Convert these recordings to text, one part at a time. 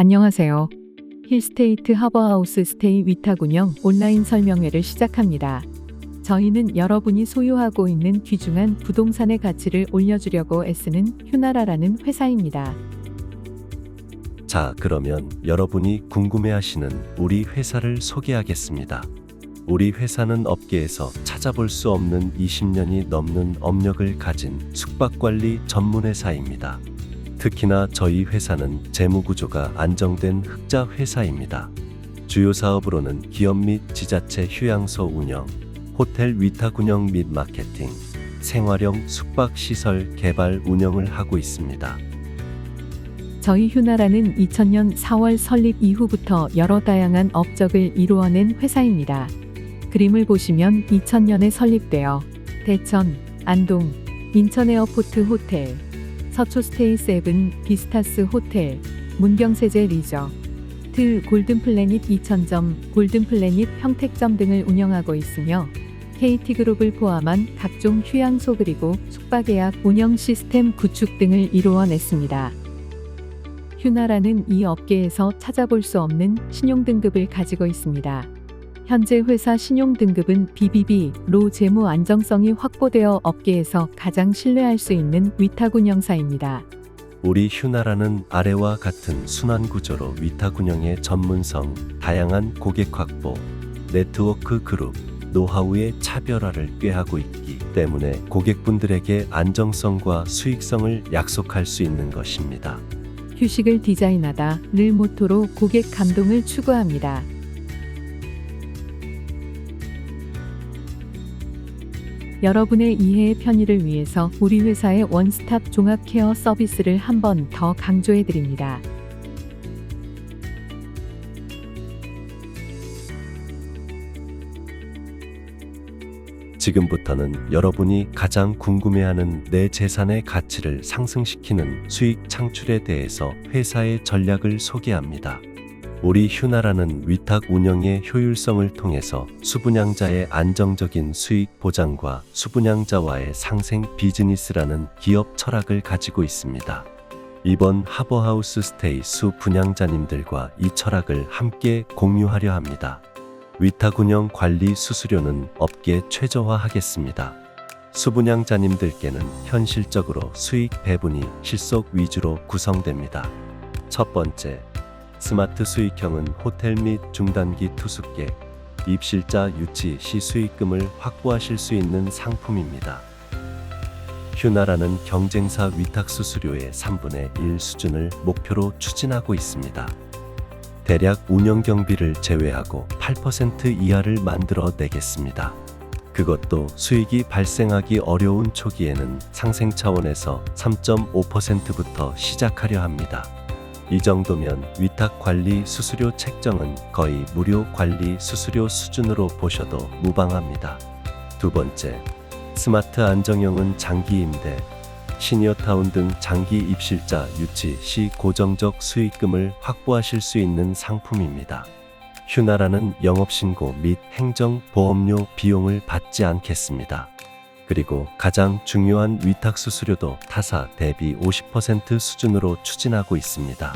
안녕하세요. 힐스테이트 하버하우스 스테이 위탁 운영 온라인 설명회를 시작합니다. 저희는 여러분이 소유하고 있는 귀중한 부동산의 가치를 올려주려고 애쓰는 휴나라라는 회사입니다. 자, 그러면 여러분이 궁금해하시는 우리 회사를 소개하겠습니다. 우리 회사는 업계에서 찾아볼 수 없는 20년이 넘는 업력을 가진 숙박관리 전문회사입니다. 특히나 저희 회사는 재무구조가 안정된 흑자 회사입니다. 주요 사업으로는 기업 및 지자체 휴양소 운영, 호텔 위탁 운영 및 마케팅, 생활형 숙박시설 개발 운영을 하고 있습니다. 저희 휴나라는 2000년 4월 설립 이후부터 여러 다양한 업적을 이루어낸 회사입니다. 그림을 보시면 2000년에 설립되어 대천, 안동, 인천 에어포트 호텔, 서초 스테이 세븐, 비스타스 호텔, 문경세제 리저트, 골든플래닛 2000점, 골든플래닛 평택점 등을 운영하고 있으며 KT그룹을 포함한 각종 휴양소 그리고 숙박예약 운영 시스템 구축 등을 이루어냈습니다. 휴나라는 이 업계에서 찾아볼 수 없는 신용등급을 가지고 있습니다. 현재 회사 신용등급은 BBB로 재무 안정성이 확보되어 업계에서 가장 신뢰할 수 있는 위탁운영사입니다. 우리 휴나라는 아래와 같은 순환구조로 위탁운영의 전문성, 다양한 고객 확보, 네트워크 그룹, 노하우의 차별화를 꾀하고 있기 때문에 고객분들에게 안정성과 수익성을 약속할 수 있는 것입니다. 휴식을 디자인하다를 모토로 고객 감동을 추구합니다. 여러분의 이해의 편의를 위해서 우리 회사의 원스톱 종합 케어 서비스를 한 번 더 강조해 드립니다. 지금부터는 여러분이 가장 궁금해하는 내 재산의 가치를 상승시키는 수익 창출에 대해서 회사의 전략을 소개합니다. 우리 휴나라는 위탁 운영의 효율성을 통해서 수분양자의 안정적인 수익 보장과 수분양자와의 상생 비즈니스라는 기업 철학을 가지고 있습니다. 이번 하버하우스 스테이 수분양자님들과 이 철학을 함께 공유하려 합니다. 위탁운영 관리 수수료는 업계 최저화하겠습니다. 수분양자님들께는 현실적으로 수익 배분이 실속 위주로 구성됩니다. 첫 번째, 스마트 수익형은 호텔 및 중단기 투숙객, 입실자 유치 시 수익금을 확보하실 수 있는 상품입니다. 휴나라는 경쟁사 위탁 수수료의 3분의 1 수준을 목표로 추진하고 있습니다. 대략 운영 경비를 제외하고 8% 이하를 만들어 내겠습니다. 그것도 수익이 발생하기 어려운 초기에는 상생 차원에서 3.5%부터 시작하려 합니다. 이 정도면 위탁 관리 수수료 책정은 거의 무료 관리 수수료 수준으로 보셔도 무방합니다. 두 번째, 스마트 안정형은 장기 임대, 시니어타운 등 장기 입실자 유치 시 고정적 수익금을 확보하실 수 있는 상품입니다. 휴나라는 영업신고 및 행정보험료 비용을 받지 않겠습니다. 그리고 가장 중요한 위탁 수수료도 타사 대비 50% 수준으로 추진하고 있습니다.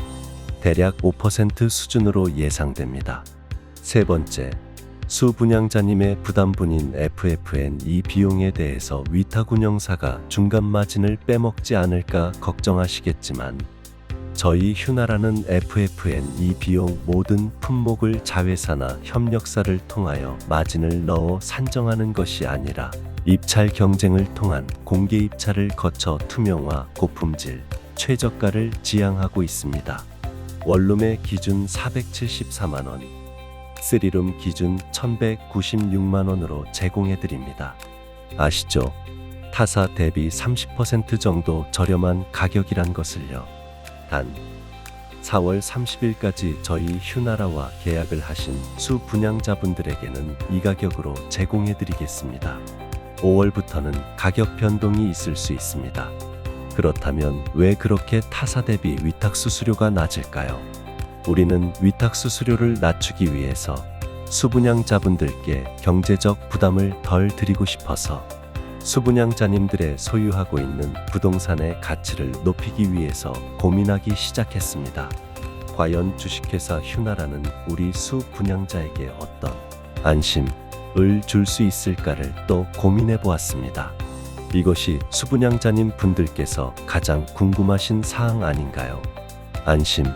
대략 5% 수준으로 예상됩니다. 세 번째, 수분양자님의 부담분인 FFN 이 비용에 대해서 위탁운영사가 중간 마진을 빼먹지 않을까 걱정하시겠지만 저희 휴나라는 FFN 이 비용 모든 품목을 자회사나 협력사를 통하여 마진을 넣어 산정하는 것이 아니라 입찰 경쟁을 통한 공개 입찰을 거쳐 투명화, 고품질, 최저가를 지향하고 있습니다. 원룸의 기준 474만원, 3룸 기준 1196만원으로 제공해드립니다. 아시죠? 타사 대비 30% 정도 저렴한 가격이란 것을요. 단 4월 30일까지 저희 휴나라와 계약을 하신 수분양자분들에게는 이 가격으로 제공해드리겠습니다. 5월부터는 가격 변동이 있을 수 있습니다. 그렇다면 왜 그렇게 타사 대비 위탁 수수료가 낮을까요? 우리는 위탁 수수료를 낮추기 위해서 수분양자분들께 경제적 부담을 덜 드리고 싶어서 수분양자님들의 소유하고 있는 부동산의 가치를 높이기 위해서 고민하기 시작했습니다. 과연 주식회사 휴나라는 우리 수 분양자에게 어떤 안심을 줄 수 있을까를 또 고민해 보았습니다. 이것이 수분양자님 분들께서 가장 궁금하신 사항 아닌가요? 안심의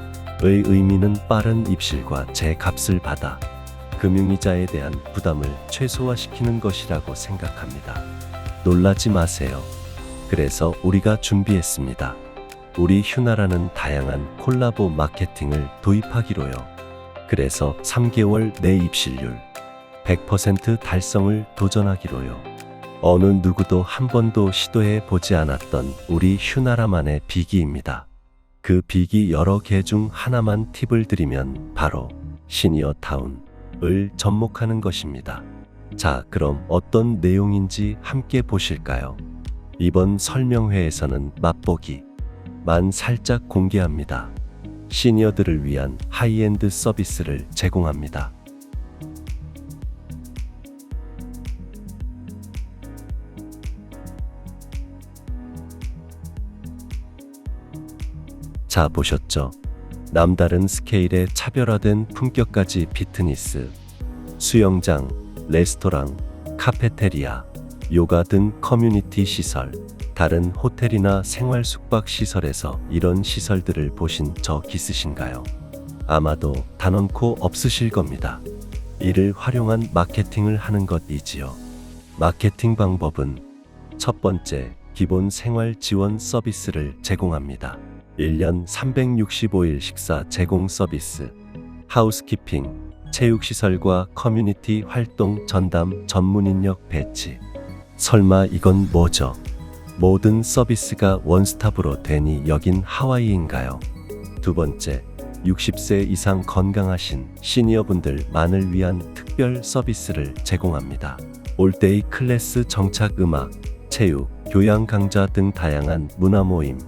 의미는 빠른 입실과 제 값을 받아 금융이자에 대한 부담을 최소화시키는 것이라고 생각합니다. 놀라지 마세요. 그래서 우리가 준비했습니다. 우리 휴나라는 다양한 콜라보 마케팅을 도입하기로요. 그래서 3개월 내 입실률 100% 달성을 도전하기로요. 어느 누구도 한 번도 시도해 보지 않았던 우리 휴나라만의 비기입니다. 그 비기 여러 개 중 하나만 팁을 드리면 바로 시니어타운을 접목하는 것입니다. 자, 그럼 어떤 내용인지 함께 보실까요? 이번 설명회에서는 맛보기만 살짝 공개합니다. 시니어들을 위한 하이엔드 서비스를 제공합니다. 자, 보셨죠? 남다른 스케일의 차별화된 품격까지 피트니스, 수영장, 레스토랑, 카페테리아, 요가 등 커뮤니티 시설, 다른 호텔이나 생활 숙박 시설에서 이런 시설들을 보신 적 있으신가요? 아마도 단언코 없으실 겁니다. 이를 활용한 마케팅을 하는 것이지요. 마케팅 방법은 첫 번째, 기본 생활 지원 서비스를 제공합니다. 1년 365일 식사 제공 서비스, 하우스키핑, 체육시설과 커뮤니티 활동 전담 전문 인력 배치. 설마 이건 뭐죠? 모든 서비스가 원스톱으로 되니 여긴 하와이인가요? 두 번째, 60세 이상 건강하신 시니어분들만을 위한 특별 서비스를 제공합니다. 올데이 클래스 정착 음악, 체육, 교양 강좌 등 다양한 문화 모임,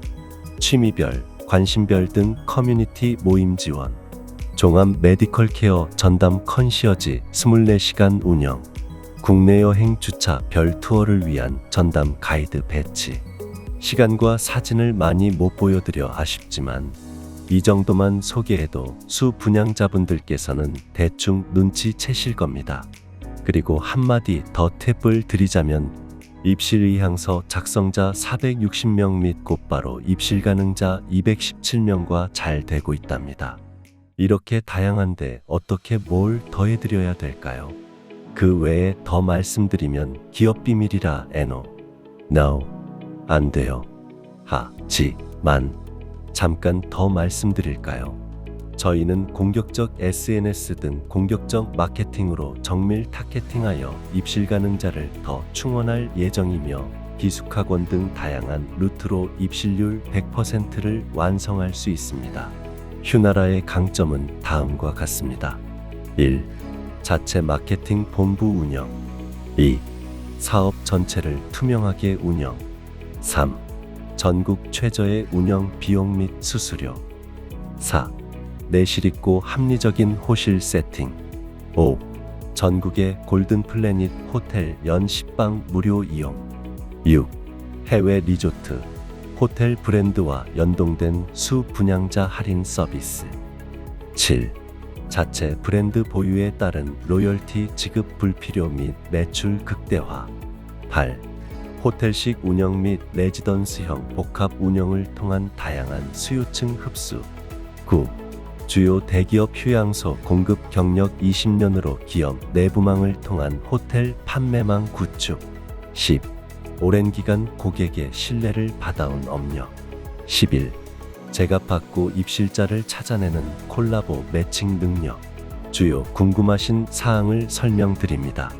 취미별, 관심별 등 커뮤니티 모임 지원, 종합 메디컬 케어 전담 컨시어지 24시간 운영, 국내 여행 주차 별 투어를 위한 전담 가이드 배치. 시간과 사진을 많이 못 보여드려 아쉽지만 이 정도만 소개해도 수 분양자분들께서는 대충 눈치채실 겁니다. 그리고 한마디 더 팁을 드리자면 입실 의향서 작성자 460명 및 곧바로 입실 가능자 217명과 잘 되고 있답니다. 이렇게 다양한데 어떻게 뭘 더해드려야 될까요? 그 외에 더 말씀드리면 기업 비밀이라 No, 안 돼요. 하지만 잠깐 더 말씀드릴까요? 저희는 공격적 SNS 등 공격적 마케팅으로 정밀 타겟팅하여 입실 가능자를 더 충원할 예정이며 기숙학원 등 다양한 루트로 입실률 100%를 완성할 수 있습니다. 휴나라의 강점은 다음과 같습니다. 1. 자체 마케팅 본부 운영. 2. 사업 전체를 투명하게 운영. 3. 전국 최저의 운영 비용 및 수수료. 4. 내실 있고 합리적인 호실 세팅. 5. 전국의 골든 플래닛 호텔 연 10방 무료 이용. 6. 해외 리조트, 호텔 브랜드와 연동된 수 분양자 할인 서비스. 7. 자체 브랜드 보유에 따른 로열티 지급 불필요 및 매출 극대화. 8. 호텔식 운영 및 레지던스형 복합 운영을 통한 다양한 수요층 흡수. 9. 주요 대기업 휴양소 공급 경력 20년으로 기업 내부망을 통한 호텔 판매망 구축. 10. 오랜 기간 고객의 신뢰를 받아온 업력. 11. 제값받고 입실자를 찾아내는 콜라보 매칭 능력. 주요 궁금하신 사항을 설명드립니다.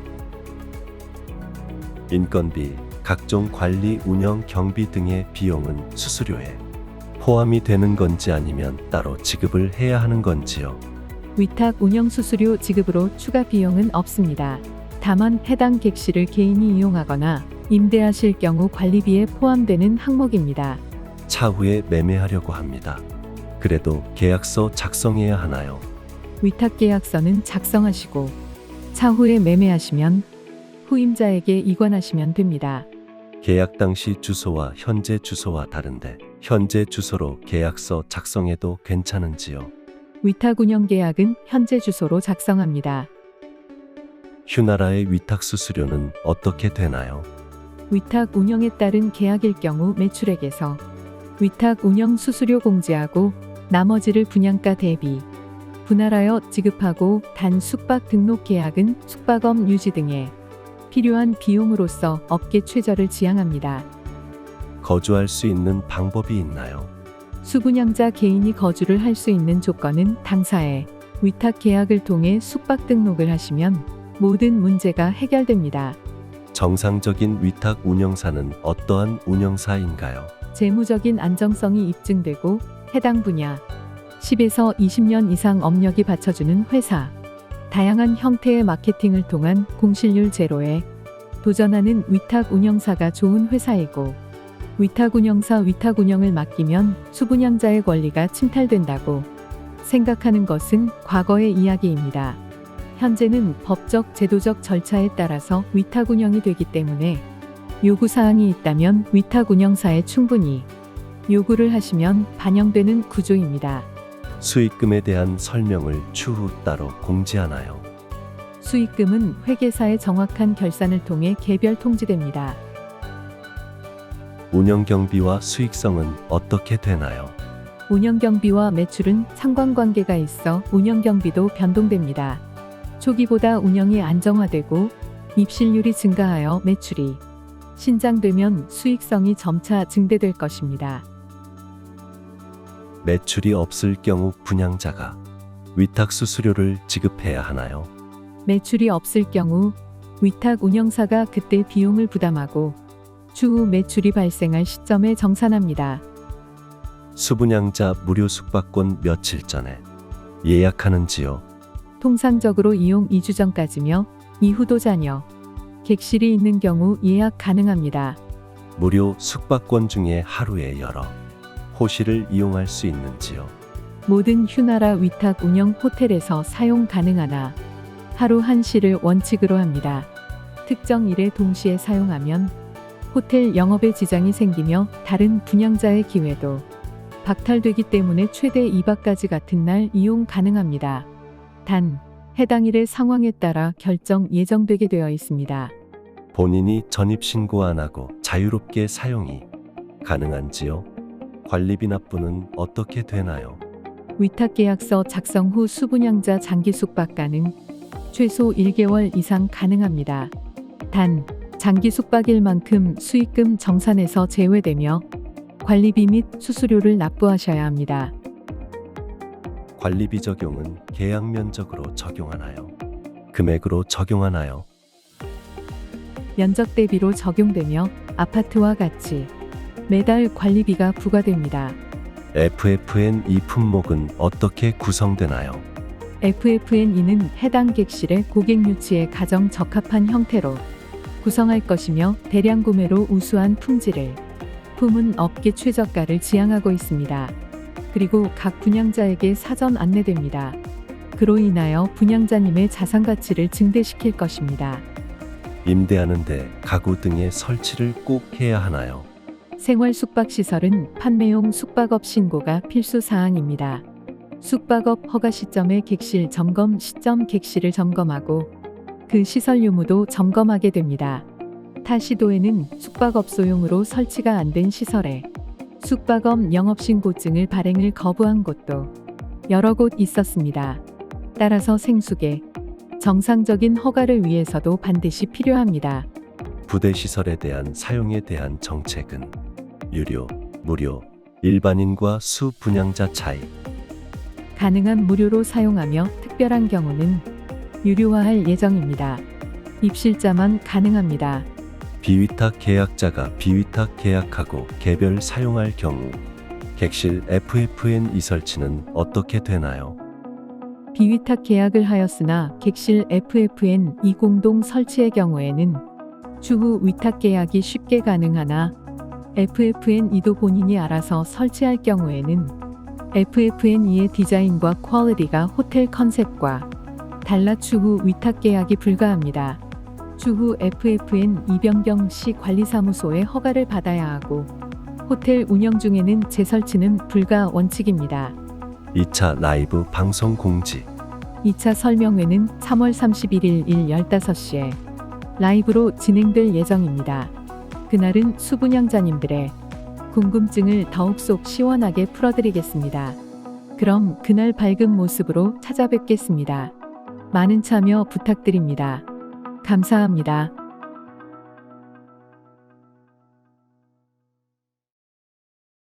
인건비, 각종 관리 운영 경비 등의 비용은 수수료에 포함이 되는 건지 아니면 따로 지급을 해야 하는 건지요? 위탁 운영 수수료 지급으로 추가 비용은 없습니다. 다만 해당 객실을 개인이 이용하거나 임대하실 경우 관리비에 포함되는 항목입니다. 차후에 매매하려고 합니다. 그래도 계약서 작성해야 하나요? 위탁 계약서는 작성하시고 차후에 매매하시면 후임자에게 이관하시면 됩니다. 계약 당시 주소와 현재 주소와 다른데 현재 주소로 계약서 작성해도 괜찮은지요? 위탁 운영 계약은 현재 주소로 작성합니다. 휴나라의 위탁 수수료는 어떻게 되나요? 위탁 운영에 따른 계약일 경우 매출액에서 위탁 운영 수수료 공제하고 나머지를 분양가 대비 분할하여 지급하고 단 숙박 등록 계약은 숙박업 유지 등에 필요한 비용으로서 업계 최저를 지향합니다. 거주할 수 있는 방법이 있나요? 수분양자 개인이 거주를 할 수 있는 조건은 당사의 위탁 계약을 통해 숙박 등록을 하시면 모든 문제가 해결됩니다. 정상적인 위탁 운영사는 어떠한 운영사인가요? 재무적인 안정성이 입증되고 해당 분야 10에서 20년 이상 업력이 받쳐주는 회사, 다양한 형태의 마케팅을 통한 공실률 제로에 도전하는 위탁 운영사가 좋은 회사이고, 위탁 운영사 위탁 운영을 맡기면 수분양자의 권리가 침탈된다고 생각하는 것은 과거의 이야기입니다. 현재는 법적, 제도적 절차에 따라서 위탁 운영이 되기 때문에 요구사항이 있다면 위탁 운영사에 충분히 요구를 하시면 반영되는 구조입니다. 수익금에 대한 설명을 추후 따로 공지하나요? 수익금은 회계사의 정확한 결산을 통해 개별 통지됩니다. 운영경비와 수익성은 어떻게 되나요? 운영경비와 매출은 상관관계가 있어 운영경비도 변동됩니다. 초기보다 운영이 안정화되고 입실률이 증가하여 매출이 신장되면 수익성이 점차 증대될 것입니다. 매출이 없을 경우 분양자가 위탁 수수료를 지급해야 하나요? 매출이 없을 경우 위탁 운영사가 그때 비용을 부담하고 추후 매출이 발생할 시점에 정산합니다. 수분양자 무료 숙박권 며칠 전에 예약하는지요? 통상적으로 이용 2주 전까지며 이후도 자녀, 객실이 있는 경우 예약 가능합니다. 무료 숙박권 중에 하루에 여러 호실을 이용할 수 있는지요? 모든 휴나라 위탁 운영 호텔에서 사용 가능하나 하루 1시를 원칙으로 합니다. 특정 일에 동시에 사용하면 호텔 영업에 지장이 생기며 다른 분양자의 기회도 박탈되기 때문에 최대 2박까지 같은 날 이용 가능합니다. 단, 해당 일의 상황에 따라 결정 예정되게 되어 있습니다. 본인이 전입신고 안 하고 자유롭게 사용이 가능한지요? 관리비 납부는 어떻게 되나요? 위탁계약서 작성 후 수분양자 장기 숙박 가능, 최소 1개월 이상 가능합니다. 단, 장기 숙박일 만큼 수익금 정산에서 제외되며 관리비 및 수수료를 납부하셔야 합니다. 관리비 적용은 계약 면적으로 적용하나요? 금액으로 적용하나요? 면적 대비로 적용되며 아파트와 같이 매달 관리비가 부과됩니다. FFN2 품목은 어떻게 구성되나요? FFN2는 해당 객실의 고객 유치에 가장 적합한 형태로 구성할 것이며 대량 구매로 우수한 품질을 품은 업계 최저가를 지향하고 있습니다. 그리고 각 분양자에게 사전 안내됩니다. 그로 인하여 분양자님의 자산 가치를 증대시킬 것입니다. 임대하는데 가구 등의 설치를 꼭 해야 하나요? 생활 숙박시설은 판매용 숙박업 신고가 필수 사항입니다. 숙박업 허가 시점에 객실 점검 시점 객실을 점검하고 그 시설 유무도 점검하게 됩니다. 타 시도에는 숙박업소용으로 설치가 안 된 시설에 숙박업 영업신고증을 발행을 거부한 곳도 여러 곳 있었습니다. 따라서 생숙의 정상적인 허가를 위해서도 반드시 필요합니다. 부대시설에 대한 사용에 대한 정책은 유료, 무료, 일반인과 수분양자 차이. 가능한 무료로 사용하며 특별한 경우는 유료화할 예정입니다. 입실자만 가능합니다. 비위탁 계약자가 비위탁 계약하고 개별 사용할 경우 객실 FFN2 설치는 어떻게 되나요? 비위탁 계약을 하였으나 객실 FFN2 공동 설치의 경우에는 추후 위탁 계약이 쉽게 가능하나 FFN2도 본인이 알아서 설치할 경우에는 FFN2의 디자인과 퀄리티가 호텔 컨셉과 달라 추후 위탁 계약이 불가합니다. 추후 FFN2 변경 시 관리사무소의 허가를 받아야 하고 호텔 운영 중에는 재설치는 불가 원칙입니다. 2차 라이브 방송 공지. 2차 설명회는 3월 31일 15시에 라이브로 진행될 예정입니다. 그날은 수분영자님들의 궁금증을 더욱 속 시원하게 풀어드리겠습니다. 그럼 그날 밝은 모습으로 찾아뵙겠습니다. 많은 참여 부탁드립니다. 감사합니다.